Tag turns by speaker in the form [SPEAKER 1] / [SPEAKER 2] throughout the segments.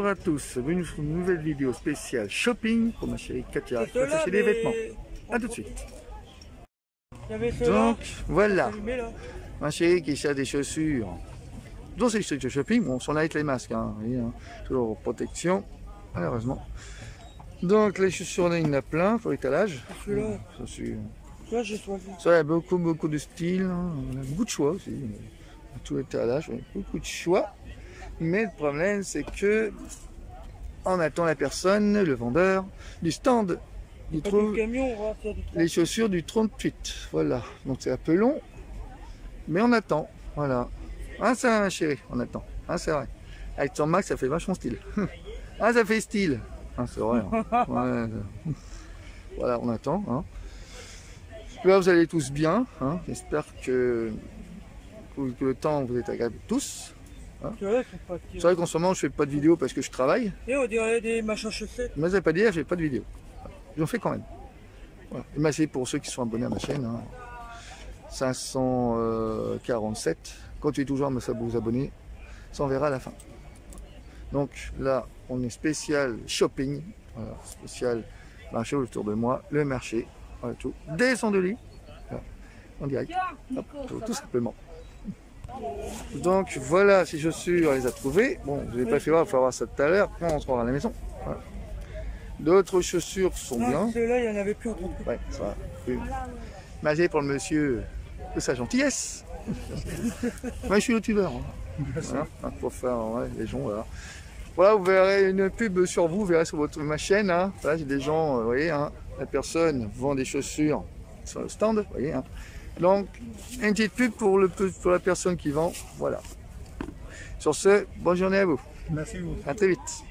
[SPEAKER 1] à tous, bienvenue sur une nouvelle vidéo spéciale shopping pour ma chérie Katia qui va chercher des vêtements. A tout de suite. Donc voilà, ma chérie qui cherche des chaussures. Dans ces chaussures de shopping, bon, sont là avec les masques, hein, vous voyez, hein, toujours protection, malheureusement. Donc les chaussures, il y en a plein pour l'étalage.
[SPEAKER 2] Là, j'ai choisi.
[SPEAKER 1] Ça, il y a beaucoup de styles, hein, on a beaucoup de choix aussi. Tout l'étalage, beaucoup de choix. Mais le problème, c'est que on attend la personne, le vendeur du stand. Il trouve les chaussures du 38. Voilà. Donc c'est un peu long, mais on attend. Voilà. Ah, ça, ma chérie, on attend. Ah, c'est vrai. Avec ton max, ça fait vachement style. Ah, ça fait style. Ah, c'est vrai. Hein. Ouais. Voilà, on attend. Hein. Là, vous allez tous bien. Hein. J'espère que le temps vous est agréable tous. Hein. C'est vrai qu'en ce moment je fais pas de vidéo parce que je travaille.
[SPEAKER 2] Et on dirait des machins chaussettes.
[SPEAKER 1] Mais ça veut pas dire je fais pas de vidéo. J'en fais quand même. Voilà. Et merci pour ceux qui sont abonnés à ma chaîne. Hein. 547. Continuez toujours à vous abonner. Ça on verra à la fin. Donc là on est spécial shopping. Voilà, spécial marché autour de moi. Le marché. Voilà tout. Descend de lit. Voilà. En direct. Hop, tout simplement. Donc voilà, ces chaussures, on les a trouvées. Bon, je ne l'ai pas fait voir, il faut voir ça tout à l'heure. Quand on rentrera à la maison. Voilà. D'autres chaussures sont bien.
[SPEAKER 2] Ceux-là, il n'y en avait plus en trop.
[SPEAKER 1] Ouais, ça va. Merci pour le monsieur de sa gentillesse. Moi, je suis youtubeur. Hein. Voilà, pour faire les gens. Voilà. Voilà, vous verrez une pub sur vous, verrez sur ma chaîne. Hein. Voilà, j'ai des gens, vous voyez, hein, la personne vend des chaussures sur le stand, vous voyez. Hein. Donc, une petite pub pour la personne qui vend, voilà. Sur ce, bonne journée à vous.
[SPEAKER 2] Merci vous.
[SPEAKER 1] À très vite.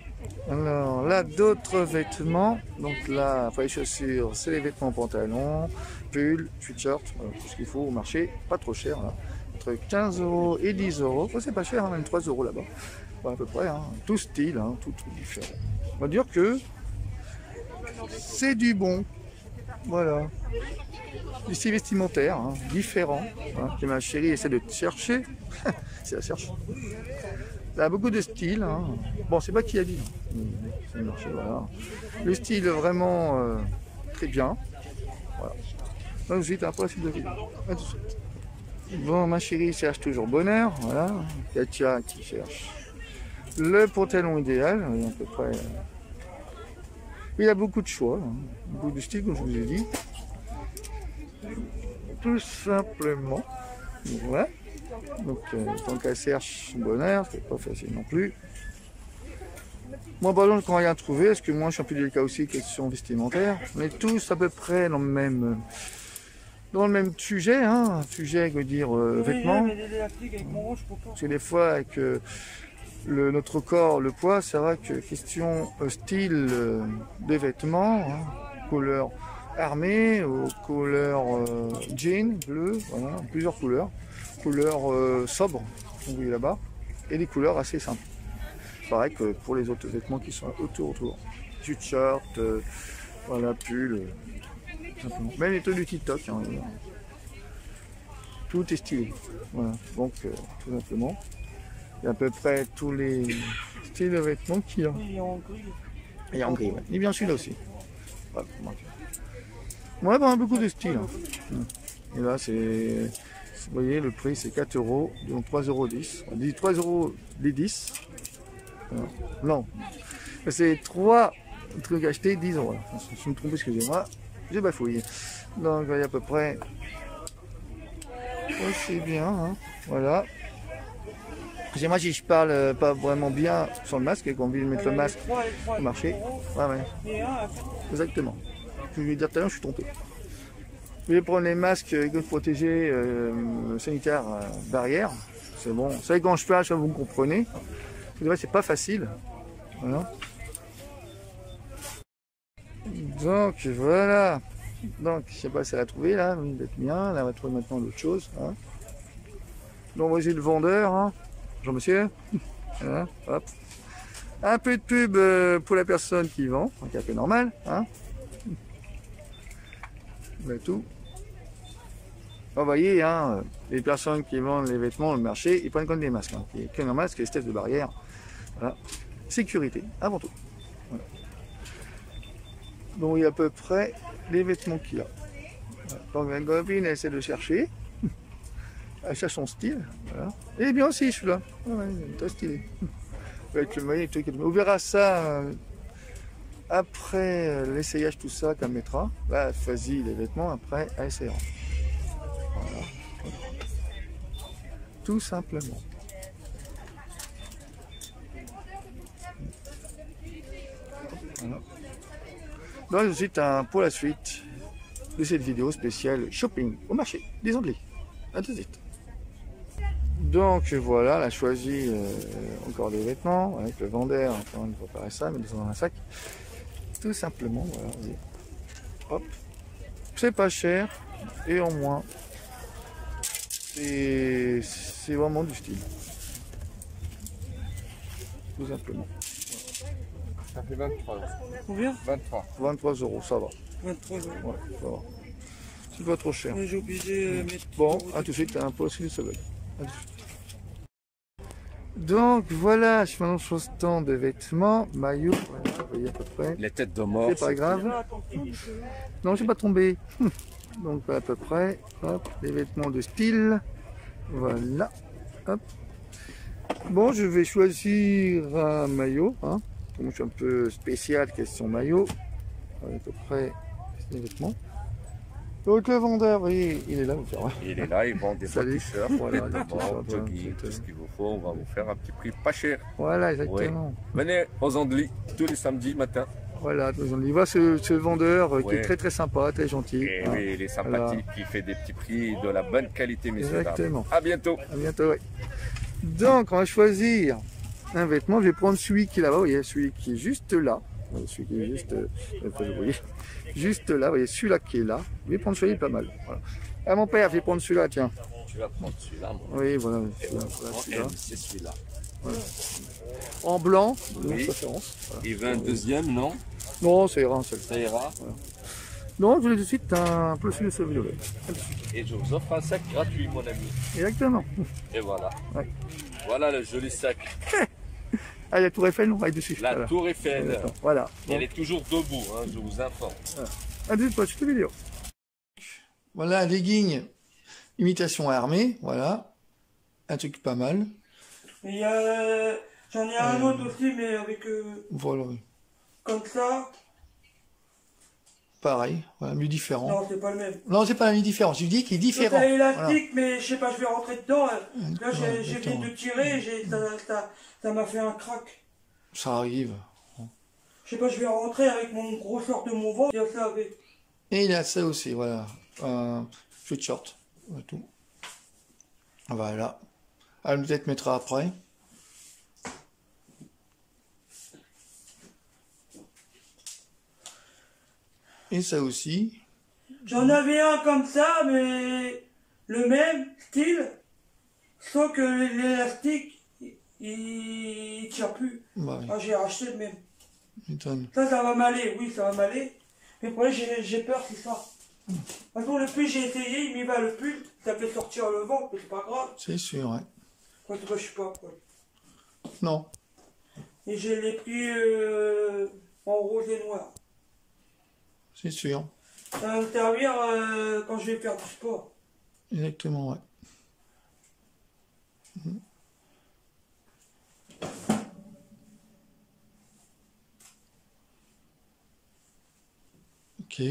[SPEAKER 1] Alors là, d'autres vêtements. Donc là, pour les chaussures, c'est les vêtements pantalons, pulls, sweatshirt, tout ce qu'il faut au marché. Pas trop cher, là. Entre 15 € et 10 €. Oh, c'est pas cher, hein, même 3 € là-bas. Bon, à peu près, hein. Tout style, hein, tout différent. On va dire que c'est du bon. Voilà. Du style vestimentaire, hein, différent, hein, que ma chérie essaie de chercher. C'est la cherche. Il y a beaucoup de styles. Hein. Bon, c'est pas qui a dit. C'est le marché, voilà. Le style vraiment très bien. Voilà. Donc, ensuite, après, c'est de vidéo. À tout de suite. Bon, ma chérie cherche toujours bonheur. Voilà. Katia qui cherche le pantalon idéal. À peu près. Il y a beaucoup de choix, hein. Beaucoup de styles, comme je vous ai dit. Tout simplement. Voilà. Donc, tant qu'elle cherche son bonheur, c'est pas facile non plus. Moi, par exemple, quand rien trouvé, parce que moi, je suis un peu délicat aussi, question vestimentaire. On est tous à peu près dans le même sujet, hein. Sujet, je veux dire, vêtements. Parce que des fois, avec notre corps, le poids, c'est vrai que question style des vêtements, hein, couleur armée, aux couleurs jean, bleu, voilà, plusieurs couleurs, couleurs sobres, vous voyez là-bas, et des couleurs assez simples. Pareil que pour les autres vêtements qui sont autour. T-shirt, voilà, pull, simplement. Même les trucs du TikTok, hein, tout est stylé. Voilà, donc tout simplement. Il y a à peu près tous les styles de vêtements qu'il y a. Et en gris, ouais. Et bien celui-là aussi. Voilà, ouais, bon, beaucoup de styles. Hein. Et là, c'est. Vous voyez, le prix c'est 4 €, donc 3,10 €. On dit 3 € les 10. Non. C'est 3 trucs achetés, 10 €. Je me trompe, excusez-moi. J'ai bafouillé. Donc, il y a à peu près. Oh, c'est bien, hein. Voilà. Excusez-moi si je parle pas vraiment bien sans le masque et qu'on veut mettre le masque au marché. Ouais. Exactement. Je vais dire tout à l'heure, je suis trompé. Je vais prendre les masques de protéger sanitaires barrières. C'est bon. Vous savez, quand je parle, vous me comprenez. C'est pas facile. Voilà. Donc voilà. Donc je sais pas si elle a trouvé là, vous êtes bien. Là, on va trouver maintenant d'autres choses. Hein. Donc voici le vendeur. Hein. Bonjour monsieur. Voilà. Hop. Un peu de pub pour la personne qui vend, donc un peu normal. Hein. Voilà tout. Vous voyez, hein, les personnes qui vendent les vêtements au marché, ils prennent compte des masques. Hein. Il n'y a qu'un masque, les tests de barrière. Voilà. sécurité, avant tout. Voilà. Donc il y a à peu près les vêtements qu'il a. Donc ma copine elle essaie de chercher. Elle cherche son style. Voilà. Et bien aussi celui-là. Ouais, très stylé. Avec le maillot et tout. On verra ça après l'essayage, tout ça qu'elle mettra. Là, elle choisit les vêtements, après elle essaiera. Voilà. Tout simplement. Voilà. Donc ensuite, pour la suite de cette vidéo spéciale shopping au marché des Anglais. À tout de suite. Donc voilà, elle a choisi encore des vêtements avec le vendeur. Enfin, il faut préparer ça, mettre ça dans un sac. Tout simplement, voilà. Hop. C'est pas cher et en moins. C'est vraiment du style. Tout simplement.
[SPEAKER 3] Ça fait 23.
[SPEAKER 2] Combien?
[SPEAKER 3] 23.
[SPEAKER 1] 23 €, ça va.
[SPEAKER 2] 23 €.
[SPEAKER 1] Ouais, ça va. C'est pas trop cher.
[SPEAKER 2] Ouais, j'ai oublié de mettre...
[SPEAKER 1] Bon, à tout de suite, un peu de seconde. Donc voilà, je suis maintenant sur le stand de vêtements, maillot, voilà, vous voyez à peu près.
[SPEAKER 3] Les têtes de mort.
[SPEAKER 1] C'est pas grave. Non, je suis pas tombé. Donc à peu près, hop, les vêtements de style. Voilà, hop. Bon, je vais choisir un maillot, hein. Comme je suis un peu spécial, question maillot. Voilà, à peu près les vêtements. Donc le vendeur, oui, il est là, vous faire.
[SPEAKER 3] Il est là, il vend des
[SPEAKER 1] Salut.
[SPEAKER 3] t-shirts,
[SPEAKER 1] Voilà,
[SPEAKER 3] des
[SPEAKER 1] des
[SPEAKER 3] vêtements,
[SPEAKER 1] t-shirts,
[SPEAKER 3] jogging, tout ce qu'il vous faut. On va vous faire un petit prix pas cher.
[SPEAKER 1] Voilà, exactement.
[SPEAKER 3] Venez aux Andelys tous les samedis matin.
[SPEAKER 1] Voilà, on y va ce vendeur qui
[SPEAKER 3] Ouais.
[SPEAKER 1] est très très sympa, très gentil.
[SPEAKER 3] Et
[SPEAKER 1] hein.
[SPEAKER 3] oui, il est sympathique,
[SPEAKER 1] Voilà.
[SPEAKER 3] il fait des petits prix de la bonne qualité, messieurs.
[SPEAKER 1] Exactement.
[SPEAKER 3] Dames. À bientôt.
[SPEAKER 1] À bientôt, oui. Donc, on va choisir un vêtement. Je vais prendre celui qui est là-bas, vous voyez, celui qui est juste là. Celui qui est juste, vous voyez, juste là, vous voyez, celui-là qui est là. Je vais prendre celui-là, pas mal. Voilà. Ah, mon père, je vais prendre celui-là, tiens.
[SPEAKER 3] Tu vas prendre celui-là, moi.
[SPEAKER 1] Oui, voilà, celui-là. Voilà, celui-là.
[SPEAKER 3] C'est celui-là.
[SPEAKER 1] En blanc, de
[SPEAKER 3] Oui.
[SPEAKER 1] préférence. Voilà.
[SPEAKER 3] Il veut un deuxième, non?
[SPEAKER 1] Non, ça ira un seul.
[SPEAKER 3] Ça ira.
[SPEAKER 1] Non, je voulais tout de suite un peu plus de violet.
[SPEAKER 3] Et je vous offre un sac gratuit, mon ami.
[SPEAKER 1] Exactement.
[SPEAKER 3] Et voilà.
[SPEAKER 1] Ouais.
[SPEAKER 3] Voilà le joli sac.
[SPEAKER 1] Ah, il y a Tour Eiffel, on va dessus.
[SPEAKER 3] La
[SPEAKER 1] Voilà.
[SPEAKER 3] Tour Eiffel.
[SPEAKER 1] Voilà.
[SPEAKER 3] Et elle est toujours debout, hein, je vous informe.
[SPEAKER 1] À deux fois, cette vidéo. Voilà, un legging imitation armée, voilà. Un truc pas mal.
[SPEAKER 2] Il y a... J'en ai un autre aussi, mais avec...
[SPEAKER 1] Voilà,
[SPEAKER 2] comme ça.
[SPEAKER 1] pareil, voilà, mieux différent.
[SPEAKER 2] Non, c'est pas le même.
[SPEAKER 1] Non, c'est pas un différent, je dis qu'il est différent.
[SPEAKER 2] C'est élastique,
[SPEAKER 1] Voilà.
[SPEAKER 2] mais je sais pas, je vais rentrer dedans. Là,
[SPEAKER 1] Ouais,
[SPEAKER 2] j'ai viens de tirer, ça m'a fait un crack.
[SPEAKER 1] Ça arrive.
[SPEAKER 2] Je sais pas, je vais rentrer avec mon gros short de mon ventre. Il y a ça avec.
[SPEAKER 1] Et il y a ça aussi, voilà. Un sweatshirt, voilà tout. Voilà. Elle peut-être mettra après. Et ça aussi.
[SPEAKER 2] J'en avais un comme ça, mais le même style, sauf que l'élastique, il tire plus.
[SPEAKER 1] Bah, oui,
[SPEAKER 2] Ah, j'ai racheté le même.
[SPEAKER 1] m'étonne.
[SPEAKER 2] Ça va m'aller, oui, ça va m'aller. Mais pour j'ai peur, c'est ça. De toute façon, le pull, j'ai essayé, il m'y va le pull, ça fait sortir le ventre, mais c'est pas grave.
[SPEAKER 1] C'est sûr, ouais.
[SPEAKER 2] En tout cas, je suis pas après.
[SPEAKER 1] Non,
[SPEAKER 2] Et je l'ai pris en rose et noir.
[SPEAKER 1] c'est sûr.
[SPEAKER 2] Ça va me servir quand je vais faire du sport.
[SPEAKER 1] Exactement, ouais. Mhm. Ok.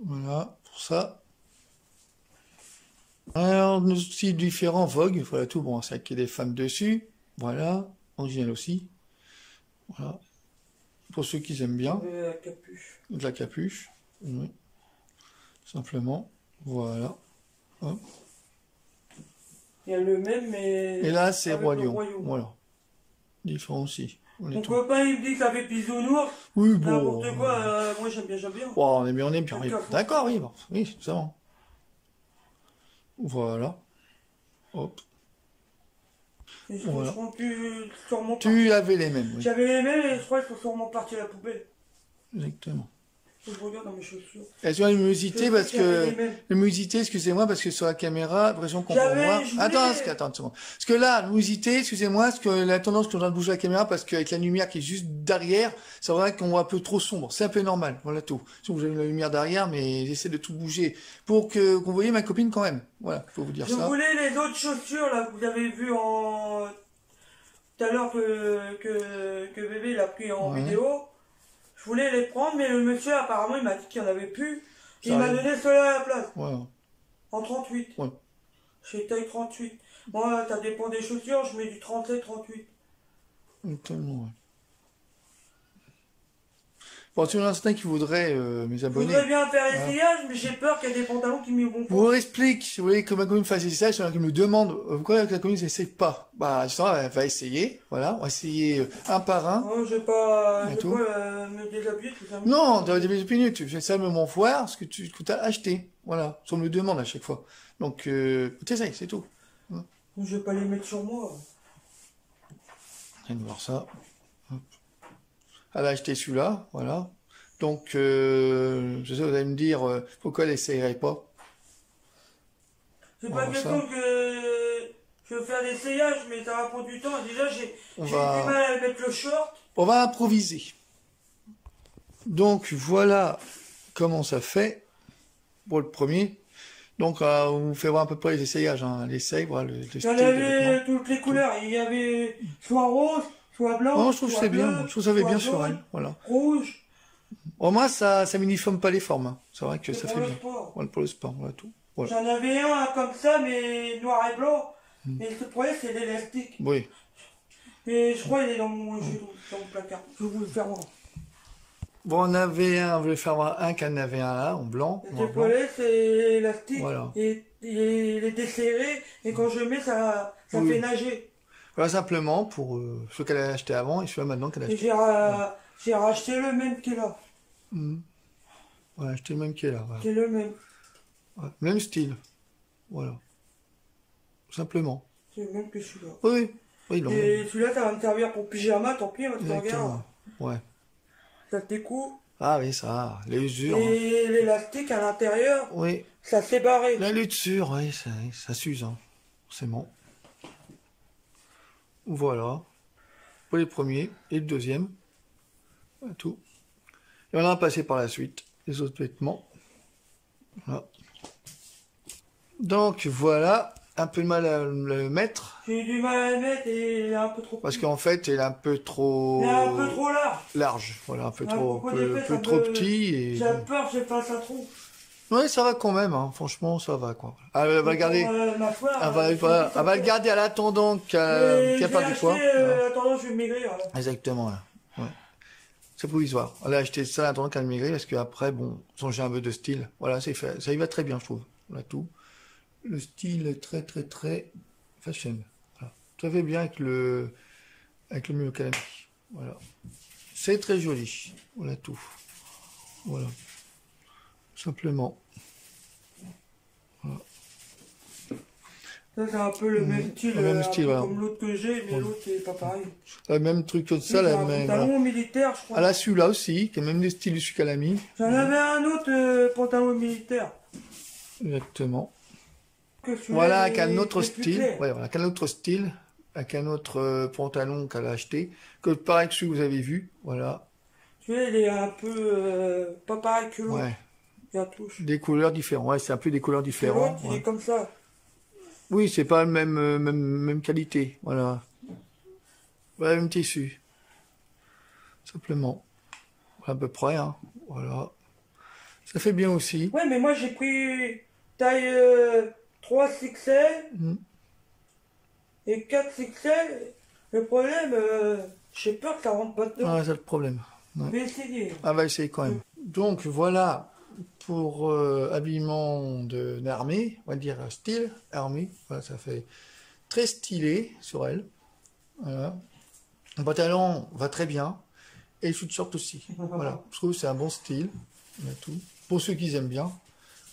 [SPEAKER 1] Voilà, pour ça. Alors, nos styles différents, Vogue, voilà tout. Bon, c'est qu'il y a des femmes dessus. Voilà, original aussi. Voilà. Pour ceux qui aiment bien.
[SPEAKER 2] La capuche.
[SPEAKER 1] De la capuche. Oui. Simplement. Voilà. Hop.
[SPEAKER 2] Il y a le même, mais...
[SPEAKER 1] Et là, c'est
[SPEAKER 2] avec
[SPEAKER 1] Roi
[SPEAKER 2] le
[SPEAKER 1] Lion.
[SPEAKER 2] royaume.
[SPEAKER 1] Voilà. Différent aussi. On est
[SPEAKER 2] Mon
[SPEAKER 1] tout.
[SPEAKER 2] copain, il me dit que ça fait bisounours.
[SPEAKER 1] Oui, bon.
[SPEAKER 2] N'importe quoi, moi j'aime bien, j'aime bien.
[SPEAKER 1] Oh, on est bien, on est bien.
[SPEAKER 2] Le
[SPEAKER 1] Oui.
[SPEAKER 2] café.
[SPEAKER 1] D'accord, oui, bon. Oui, c'est ça. Voilà. Hop.
[SPEAKER 2] Et je
[SPEAKER 1] Voilà.
[SPEAKER 2] crois que sûrement
[SPEAKER 1] Tu avais les mêmes, oui.
[SPEAKER 2] J'avais les mêmes et je crois qu'ils sont sûrement partis à la poubelle.
[SPEAKER 1] Exactement.
[SPEAKER 2] Faut que je regarde dans mes chaussures.
[SPEAKER 1] Elles ont la luminosité
[SPEAKER 2] Je
[SPEAKER 1] parce
[SPEAKER 2] sais qu'il y avait
[SPEAKER 1] que...
[SPEAKER 2] les mêmes.
[SPEAKER 1] Luminosité, excusez-moi, parce que sur la caméra, l'impression qu'on voit moins.
[SPEAKER 2] Je voulais-
[SPEAKER 1] Attends une seconde. Parce que là, luminosité, excusez-moi, parce que la tendance qu'on a de bouger la caméra, parce qu'avec la lumière qui est juste derrière, c'est vrai qu'on voit un peu trop sombre. C'est un peu normal, voilà tout. Si vous avez la lumière derrière, mais j'essaie de tout bouger pour que vous voyez ma copine quand même. Voilà, faut vous dire
[SPEAKER 2] Je
[SPEAKER 1] ça.
[SPEAKER 2] voulais les autres chaussures là que vous avez vues en tout à l'heure que bébé l'a pris en
[SPEAKER 1] Ouais.
[SPEAKER 2] vidéo. Je voulais les prendre, mais le monsieur apparemment il m'a dit qu'il n'y en avait plus. Il
[SPEAKER 1] Ça
[SPEAKER 2] m'a
[SPEAKER 1] arrive.
[SPEAKER 2] donné ceux-là à la place,
[SPEAKER 1] Voilà.
[SPEAKER 2] en 38.
[SPEAKER 1] Ouais.
[SPEAKER 2] Chez taille 38. Moi, ça dépend des chaussures, je mets du 37, 38.
[SPEAKER 1] Tellement, ouais. Bon, tu en as certains qui voudraient mes
[SPEAKER 2] Je
[SPEAKER 1] abonnés.
[SPEAKER 2] voudrais bien faire essayage, mais j'ai peur qu'il y ait des pantalons qui m'y vont
[SPEAKER 1] Je
[SPEAKER 2] pas.
[SPEAKER 1] vous explique, si vous voulez que ma commune fasse ça, il y en a qui me demandent pourquoi la commune n'essaie pas. Bah, justement, elle va essayer, voilà, on va essayer un par un.
[SPEAKER 2] Oh, je vais pas,
[SPEAKER 1] Et
[SPEAKER 2] je vais
[SPEAKER 1] tout.
[SPEAKER 2] pas me déshabiller tout ça.
[SPEAKER 1] Non, dans les minutes, tu fais ça même en foire, ce que tu as acheté, voilà, on me le demande à chaque fois. Donc, t'essayes, c'est tout.
[SPEAKER 2] Je vais pas les mettre sur moi.
[SPEAKER 1] On va voir ça. Hop. Elle a acheté celui-là, voilà. Donc, je sais, vous allez me dire, pourquoi elle n'essayerait pas?
[SPEAKER 2] C'est
[SPEAKER 1] On
[SPEAKER 2] pas
[SPEAKER 1] va
[SPEAKER 2] question
[SPEAKER 1] voir
[SPEAKER 2] que je veux faire l'essayage, mais ça va prendre du temps. Déjà, j'ai
[SPEAKER 1] On
[SPEAKER 2] du
[SPEAKER 1] va-
[SPEAKER 2] mal à mettre le short.
[SPEAKER 1] On va improviser. Donc, voilà comment ça fait pour le premier. Donc, on vous fait voir à peu près les essayages, hein. L'essaye, voilà, le
[SPEAKER 2] Il y
[SPEAKER 1] style
[SPEAKER 2] en
[SPEAKER 1] des
[SPEAKER 2] avait
[SPEAKER 1] vêtements.
[SPEAKER 2] toutes les couleurs. Il y avait soit rose, soit blanc,
[SPEAKER 1] Oh, je trouve que
[SPEAKER 2] soit
[SPEAKER 1] c'est bien,
[SPEAKER 2] bleu,
[SPEAKER 1] je trouve que ça va
[SPEAKER 2] soit
[SPEAKER 1] bien sur
[SPEAKER 2] jaune,
[SPEAKER 1] elle, voilà.
[SPEAKER 2] rouge.
[SPEAKER 1] Au moins, ça m'uniforme pas les formes, hein. C'est vrai que ça
[SPEAKER 2] pour
[SPEAKER 1] fait
[SPEAKER 2] le
[SPEAKER 1] bien.
[SPEAKER 2] sport.
[SPEAKER 1] Voilà, pour le sport, voilà tout. Voilà.
[SPEAKER 2] J'en avais un comme ça, mais noir et blanc.
[SPEAKER 1] Hmm.
[SPEAKER 2] Mais le problème, c'est l'élastique.
[SPEAKER 1] Oui.
[SPEAKER 2] Et je crois qu'il est dans mon placard. Je vais vous le faire voir.
[SPEAKER 1] Bon, on avait un, on voulait faire voir un, qu'elle en avait un là, en blanc.
[SPEAKER 2] Le
[SPEAKER 1] noir, blanc.
[SPEAKER 2] problème, c'est l'élastique.
[SPEAKER 1] Voilà.
[SPEAKER 2] Et il est desserré. Et quand je le mets, ça
[SPEAKER 1] Oui.
[SPEAKER 2] fait nager.
[SPEAKER 1] Voilà, simplement pour ce qu'elle a acheté avant et celui maintenant qu'elle a
[SPEAKER 2] Et
[SPEAKER 1] acheté.
[SPEAKER 2] j'ai racheté le même qui est là.
[SPEAKER 1] Voilà, acheté le même qui est là. Voilà.
[SPEAKER 2] C'est le même.
[SPEAKER 1] Ouais, même style. Voilà. Simplement.
[SPEAKER 2] C'est le même que celui-là.
[SPEAKER 1] Oui, oui, non.
[SPEAKER 2] Et celui-là, ça va me servir pour pyjama, tant pis, parce que regarde,
[SPEAKER 1] Exactement. Ouais.
[SPEAKER 2] ça se découpe.
[SPEAKER 1] Ah oui, ça, les usures. Hein.
[SPEAKER 2] Et l'élastique à l'intérieur,
[SPEAKER 1] Oui,
[SPEAKER 2] ça s'est barré.
[SPEAKER 1] la luxure, oui, ça s'use, hein. Forcément. Voilà. Pour les premiers et le deuxième. Voilà, tout. Et on a passé par la suite les autres vêtements. Voilà. Donc voilà, un peu de mal à le mettre.
[SPEAKER 2] J'ai eu du mal à le mettre et il est un peu trop
[SPEAKER 1] Parce qu'en fait, il est un peu trop
[SPEAKER 2] Il est un peu trop large.
[SPEAKER 1] large. Voilà, un peu
[SPEAKER 2] Ah,
[SPEAKER 1] trop,
[SPEAKER 2] pourquoi
[SPEAKER 1] un
[SPEAKER 2] j'ai
[SPEAKER 1] peu,
[SPEAKER 2] fait ça
[SPEAKER 1] trop
[SPEAKER 2] me-
[SPEAKER 1] petit. Et...
[SPEAKER 2] J'ai peur que je fasse un trou.
[SPEAKER 1] Oui, ça va quand même, hein. Franchement, ça va quoi. Ah, elle va le garder.
[SPEAKER 2] M'asseoir,
[SPEAKER 1] Elle va le garder à l'attendant qu'elle perde du poids.
[SPEAKER 2] Attends, je vais maigrir. Là.
[SPEAKER 1] Exactement, là. Ouais. C'est provisoire. Elle a acheté ça en attendant qu'elle maigrit parce qu'après, bon, j'ai un peu de style. Voilà, c'est fait. Ça y va très bien, je trouve. Voilà tout. Le style est très, très, très fashion. Voilà. Ça fait bien avec le milieu calami. Voilà. C'est très joli. Voilà tout. Voilà. Simplement.
[SPEAKER 2] Ça, c'est un peu le même style,
[SPEAKER 1] le même
[SPEAKER 2] un
[SPEAKER 1] style,
[SPEAKER 2] peu
[SPEAKER 1] voilà.
[SPEAKER 2] comme l'autre que j'ai, mais l'autre, c'est pas pareil.
[SPEAKER 1] Le même truc que ça,
[SPEAKER 2] C'est
[SPEAKER 1] la
[SPEAKER 2] un
[SPEAKER 1] même.
[SPEAKER 2] pantalon
[SPEAKER 1] Voilà.
[SPEAKER 2] militaire, je crois.
[SPEAKER 1] Elle a celui-là aussi, qui est même des styles du Calami.
[SPEAKER 2] J'en avais un autre pantalon militaire.
[SPEAKER 1] Exactement.
[SPEAKER 2] Que celui-là,
[SPEAKER 1] Voilà,
[SPEAKER 2] il
[SPEAKER 1] avec un autre
[SPEAKER 2] est plus
[SPEAKER 1] style.
[SPEAKER 2] clair.
[SPEAKER 1] Ouais, voilà, avec un autre style. Avec un autre pantalon qu'elle a acheté. Que pareil que celui que vous avez vu. Voilà.
[SPEAKER 2] Celui-là, il est un peu pas pareil que l'autre.
[SPEAKER 1] Ouais.
[SPEAKER 2] Il y a touche.
[SPEAKER 1] Des couleurs différentes. Ouais, c'est un peu des couleurs
[SPEAKER 2] Et
[SPEAKER 1] différentes.
[SPEAKER 2] l'autre, il
[SPEAKER 1] Ouais.
[SPEAKER 2] est comme ça.
[SPEAKER 1] Oui, c'est pas le même qualité. Voilà. Voilà, même tissu. Simplement. À peu près, hein. Voilà. Ça fait bien aussi.
[SPEAKER 2] Ouais, mais moi, j'ai pris taille 3XL
[SPEAKER 1] Mm.
[SPEAKER 2] et 4XL. Le problème, j'ai peur que ça rentre pas dedans.
[SPEAKER 1] Ah, c'est le problème.
[SPEAKER 2] Je vais essayer.
[SPEAKER 1] Ah, va essayer quand même. Donc, voilà pour habillement de armée, on va dire style armée. Voilà, ça fait très stylé sur elle. Voilà. Le pantalon va très bien. Et le sweatshirt aussi. Voilà. Je trouve que c'est un bon style. Il y a tout. Pour ceux qui aiment bien.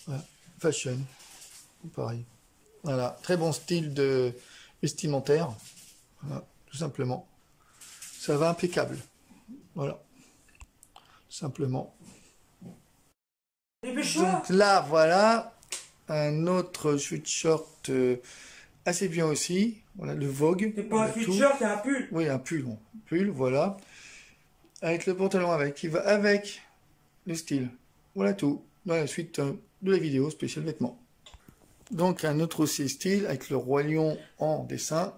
[SPEAKER 1] Voilà. Fashion. Pareil. Voilà. Très bon style de vestimentaire. Voilà. Tout simplement. Ça va impeccable. Voilà. Simplement.
[SPEAKER 2] Dépêche-toi.
[SPEAKER 1] Donc là, voilà un autre sweatshirt assez bien aussi. Voilà, le Vogue.
[SPEAKER 2] C'est pas un
[SPEAKER 1] Voilà tout.
[SPEAKER 2] sweatshirt, c'est un pull.
[SPEAKER 1] Oui, un pull, bon. Pull, voilà. Avec le pantalon avec, qui va avec le style. Voilà tout. Dans la suite de la vidéo spéciale vêtements. Donc un autre aussi style avec le roi lion en dessin.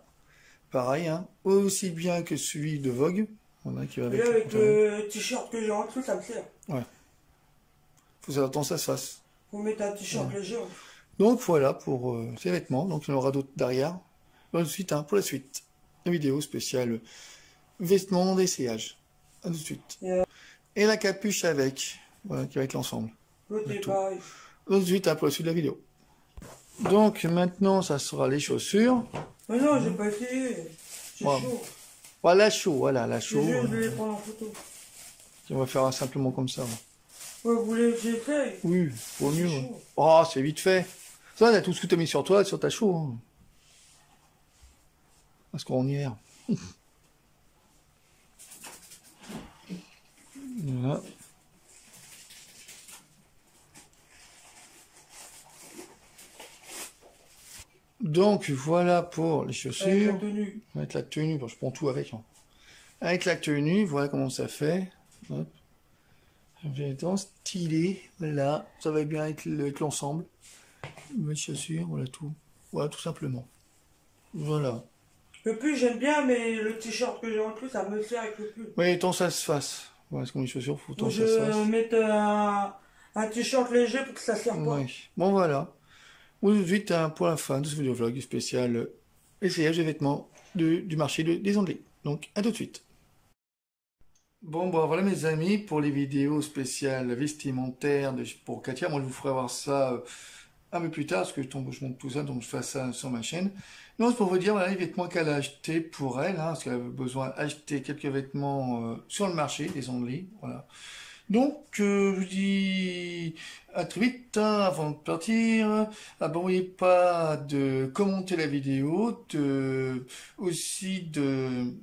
[SPEAKER 1] Pareil, hein, aussi bien que celui de Vogue. Voilà, qui va
[SPEAKER 2] Et là, avec le t-shirt que j'ai en dessous, ça me sert.
[SPEAKER 1] Ouais. Faut savoir attendre ça se fasse.
[SPEAKER 2] Faut mettre un t-shirt léger.
[SPEAKER 1] Donc voilà pour ces vêtements. Donc il y en aura d'autres derrière. Ensuite, hein, pour la suite, une vidéo spéciale vêtements d'essayage. À tout de suite. Et la capuche avec. Voilà, qui va être l'ensemble.
[SPEAKER 2] L'autre est pareil.
[SPEAKER 1] Tout de suite, hein, pour la suite de la vidéo. Donc maintenant, ça sera les chaussures.
[SPEAKER 2] Mais non, j'ai pas essayé. J'ai
[SPEAKER 1] Ouais.
[SPEAKER 2] chaud.
[SPEAKER 1] Voilà, chaud, voilà, la chaud.
[SPEAKER 2] Je vais les prendre en photo.
[SPEAKER 1] On va faire simplement comme ça.
[SPEAKER 2] Ouais, vous voulez que j'essaye?
[SPEAKER 1] Oui, pour mieux.
[SPEAKER 2] C'est chaud.
[SPEAKER 1] Oh, c'est vite fait. Ça, t'as tout ce que t'as mis sur toi, sur ta chaud. Hein. Parce qu'on y est. Voilà. Donc, voilà pour les
[SPEAKER 2] Avec
[SPEAKER 1] chaussures.
[SPEAKER 2] la tenue.
[SPEAKER 1] Avec la tenue, bon, je prends tout avec. Hein. Avec la tenue, voilà comment ça fait. Hop. Vraiment stylé, voilà. Ça va bien avec l'ensemble. Les chaussures, voilà tout. Voilà, tout simplement. Voilà.
[SPEAKER 2] Le pull, j'aime bien, mais le t-shirt que j'ai en dessous, ça me sert avec le pull.
[SPEAKER 1] Oui, tant ça se fasse. Voilà, ce qu'on les chaussures, faut tant
[SPEAKER 2] Faut que
[SPEAKER 1] ça se fasse.
[SPEAKER 2] je mette un t-shirt léger pour que ça serre pas.
[SPEAKER 1] Oui. Bon, voilà. Tout de suite, hein, pour la fin de ce vidéo-vlog spécial essayage des vêtements du marché des Anglais. Donc, à tout de suite. Bon, bon, voilà mes amis, pour les vidéos spéciales vestimentaires pour Katia. Moi, je vous ferai voir ça un peu plus tard, parce que je monte tout ça, donc je fais ça sur ma chaîne. Non, c'est pour vous dire, voilà, les vêtements qu'elle a achetés pour elle, hein, parce qu'elle avait besoin d'acheter quelques vêtements sur le marché des Anglais, voilà. Donc, je vous dis à très vite, hein, avant de partir. N'oubliez pas de commenter la vidéo, aussi de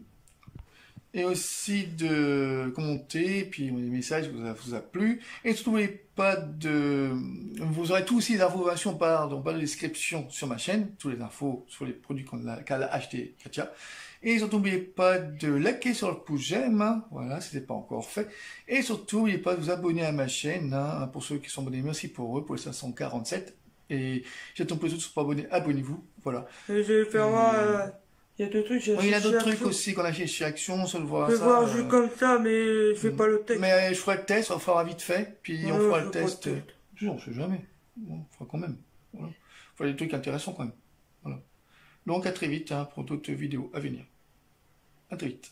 [SPEAKER 1] commenter, et puis les messages vous a plu. Et surtout, n'oubliez pas vous aurez tous aussi les informations dans la description sur ma chaîne, toutes les infos sur les produits qu'elle a acheté, Katia. Et surtout, n'oubliez pas de liker sur le pouce j'aime, hein, voilà, si ce n'est pas encore fait. Et surtout, n'oubliez pas de vous abonner à ma chaîne, hein, pour ceux qui sont abonnés, merci pour eux, pour les 547. Et j'attends pour ceux qui ne sont pas abonnés, abonnez-vous, voilà.
[SPEAKER 2] Et je vais faire voir, il y a deux trucs, j'ai
[SPEAKER 1] Oui, il y a
[SPEAKER 2] acheté
[SPEAKER 1] d'autres
[SPEAKER 2] chez
[SPEAKER 1] trucs
[SPEAKER 2] Action.
[SPEAKER 1] aussi qu'on a fait chez Action, ça le voit
[SPEAKER 2] Je vais
[SPEAKER 1] ça.
[SPEAKER 2] voir juste comme ça, mais je fais pas le texte.
[SPEAKER 1] Mais je ferai le test, on fera vite fait, puis on
[SPEAKER 2] Non,
[SPEAKER 1] fera
[SPEAKER 2] je
[SPEAKER 1] le
[SPEAKER 2] ferai pas
[SPEAKER 1] test.
[SPEAKER 2] de test.
[SPEAKER 1] On sait jamais. Bon, on fera quand même. Voilà. On fera des trucs intéressants quand même. Voilà. Donc à très vite, hein, pour d'autres vidéos à venir. À très vite.